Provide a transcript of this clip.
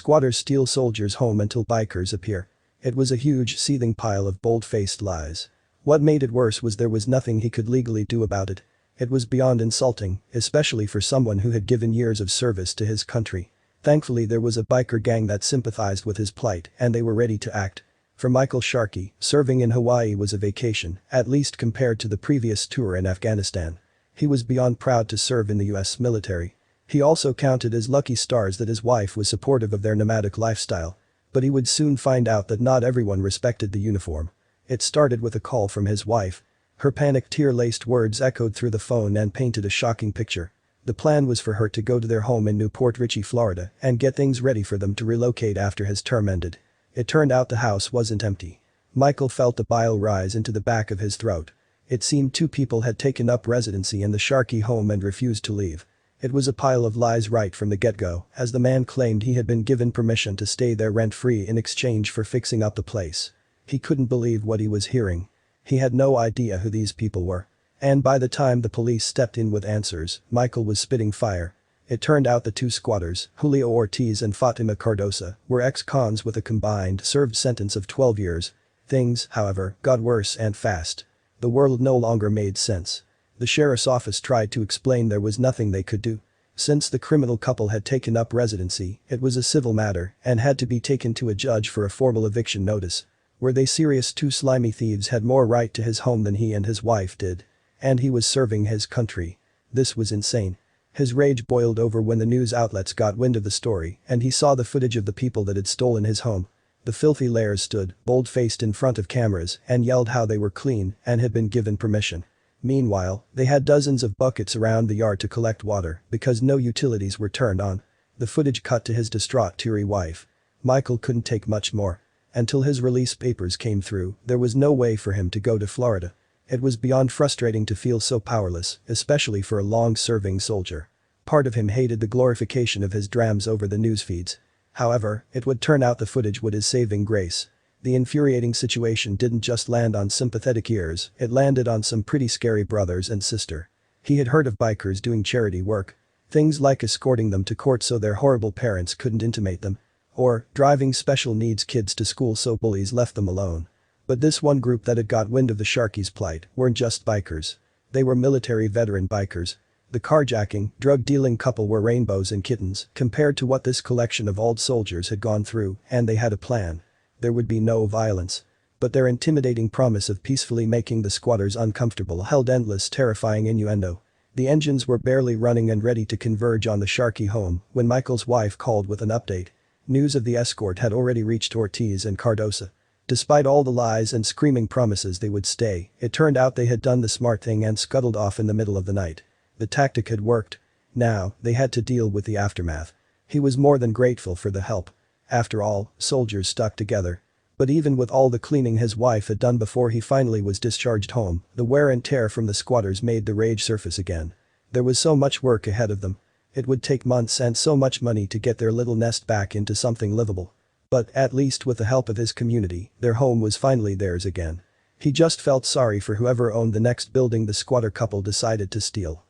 Squatters steal soldiers' home until bikers appear. It was a huge, seething pile of bold-faced lies. What made it worse was there was nothing he could legally do about it. It was beyond insulting, especially for someone who had given years of service to his country. Thankfully there was a biker gang that sympathized with his plight and they were ready to act. For Michael Sharkey, serving in Hawaii was a vacation, at least compared to the previous tour in Afghanistan. He was beyond proud to serve in the US military. He also counted his lucky stars that his wife was supportive of their nomadic lifestyle. But he would soon find out that not everyone respected the uniform. It started with a call from his wife. Her panicked tear-laced words echoed through the phone and painted a shocking picture. The plan was for her to go to their home in Newport Richey, Florida, and get things ready for them to relocate after his term ended. It turned out the house wasn't empty. Michael felt the bile rise into the back of his throat. It seemed two people had taken up residency in the Sharkey home and refused to leave. It was a pile of lies right from the get-go, as the man claimed he had been given permission to stay there rent-free in exchange for fixing up the place. He couldn't believe what he was hearing. He had no idea who these people were. And by the time the police stepped in with answers, Michael was spitting fire. It turned out the two squatters, Julio Ortiz and Fatima Cardosa, were ex-cons with a combined served sentence of 12 years. Things, however, got worse and fast. The world no longer made sense. The sheriff's office tried to explain there was nothing they could do. Since the criminal couple had taken up residency, it was a civil matter and had to be taken to a judge for a formal eviction notice. Were they serious? Two slimy thieves had more right to his home than he and his wife did. And he was serving his country. This was insane. His rage boiled over when the news outlets got wind of the story and he saw the footage of the people that had stolen his home. The filthy layers stood, bold-faced in front of cameras and yelled how they were clean and had been given permission. Meanwhile, they had dozens of buckets around the yard to collect water because no utilities were turned on. The footage cut to his distraught, teary wife. Michael couldn't take much more. Until his release papers came through, there was no way for him to go to Florida. It was beyond frustrating to feel so powerless, especially for a long-serving soldier. Part of him hated the glorification of his dramas over the news feeds. However, it would turn out the footage was his saving grace. The infuriating situation didn't just land on sympathetic ears, it landed on some pretty scary brothers and sister. He had heard of bikers doing charity work. Things like escorting them to court so their horrible parents couldn't intimidate them. Or driving special needs kids to school so bullies left them alone. But this one group that had got wind of the Sharkey's plight weren't just bikers. They were military veteran bikers. The carjacking, drug-dealing couple were rainbows and kittens compared to what this collection of old soldiers had gone through, and they had a plan. There would be no violence. But their intimidating promise of peacefully making the squatters uncomfortable held endless terrifying innuendo. The engines were barely running and ready to converge on the Sharkey home when Michael's wife called with an update. News of the escort had already reached Ortiz and Cardosa. Despite all the lies and screaming promises they would stay, it turned out they had done the smart thing and scuttled off in the middle of the night. The tactic had worked. Now, they had to deal with the aftermath. He was more than grateful for the help. After all, soldiers stuck together. But even with all the cleaning his wife had done before he finally was discharged home, the wear and tear from the squatters made the rage surface again. There was so much work ahead of them. It would take months and so much money to get their little nest back into something livable. But at least with the help of his community, their home was finally theirs again. He just felt sorry for whoever owned the next building the squatter couple decided to steal.